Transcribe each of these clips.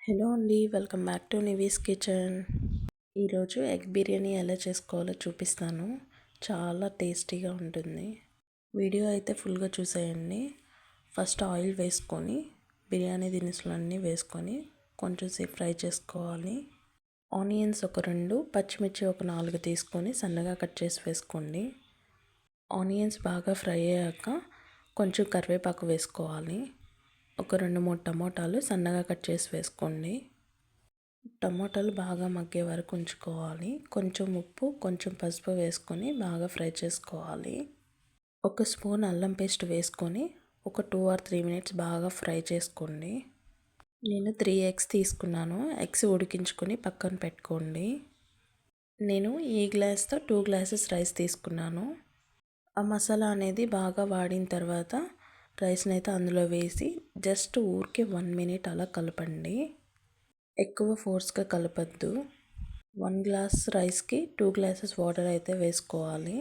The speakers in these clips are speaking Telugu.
హలో అండి, welcome back to Nivi's kitchen. ఈరోజు ఎగ్ బిర్యానీ ఎలా చేసుకోవాలో చూపిస్తాను. చాలా టేస్టీగా ఉంటుంది. వీడియో అయితే ఫుల్గా చూసేయండి. ఫస్ట్ ఆయిల్ వేసుకొని బిర్యానీ దినుసులన్నీ వేసుకొని కొంచెం సేపు ఫ్రై చేసుకోవాలి. ఆనియన్స్ ఒక 2, పచ్చిమిర్చి ఒక 4 తీసుకొని సన్నగా కట్ చేసి వేసుకోండి. ఆనియన్స్ బాగా ఫ్రై అయ్యాక కొంచెం కరివేపాకు వేసుకోవాలి. ఒక 2-3 టమోటాలు సన్నగా కట్ చేసి వేసుకోండి. టమోటాలు బాగా మగ్గే వరకు ఉంచుకోవాలి. కొంచెం ఉప్పు, కొంచెం పసుపు వేసుకొని బాగా ఫ్రై చేసుకోవాలి. ఒక స్పూన్ అల్లం పేస్ట్ వేసుకొని ఒక 2 or 3 minutes బాగా ఫ్రై చేసుకోండి. నేను 3 eggs తీసుకున్నాను. ఎగ్స్ ఉడికించుకొని పక్కన పెట్టుకోండి. నేను ఈ గ్లాస్తో 2 glasses రైస్ తీసుకున్నాను. ఆ మసాలా అనేది బాగా వాడిన తర్వాత రైస్ని అయితే అందులో వేసి జస్ట్ ఊరికే 1 minute అలా కలపండి. ఎక్కువ ఫోర్స్గా కలపద్దు. 1 glass రైస్కి 2 glasses వాటర్ అయితే వేసుకోవాలి.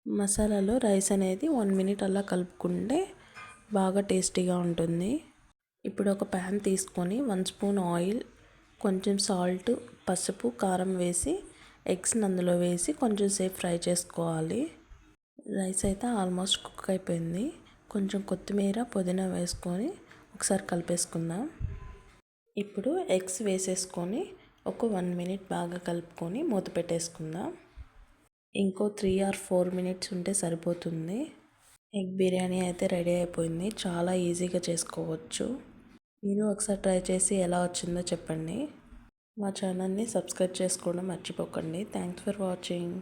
మసాలాలో రైస్ అనేది 1 minute అలా కలుపుకుంటే బాగా టేస్టీగా ఉంటుంది. ఇప్పుడు ఒక ప్యాన్ తీసుకొని 1 spoon ఆయిల్, కొంచెం సాల్ట్, పసుపు, కారం వేసి ఎగ్స్ని అందులో వేసి కొంచెం సేపు ఫ్రై చేసుకోవాలి. రైస్ అయితే ఆల్మోస్ట్ కుక్ అయిపోయింది. కొంచెం కొత్తిమీర, పుదీనా వేసుకొని ఒకసారి కలిపేసుకుందాం. ఇప్పుడు ఎగ్స్ వేసేసుకొని ఒక 1 minute బాగా కలుపుకొని మూత పెట్టేసుకుందాం. ఇంకో 3 or 4 minutes ఉంటే సరిపోతుంది. ఎగ్ బిర్యానీ అయితే రెడీ అయిపోయింది. చాలా ఈజీగా చేసుకోవచ్చు. మీరు ఒకసారి ట్రై చేసి ఎలా వచ్చిందో చెప్పండి. మా ఛానల్ని సబ్స్క్రైబ్ చేసుకోవడం మర్చిపోకండి. Thanks for watching.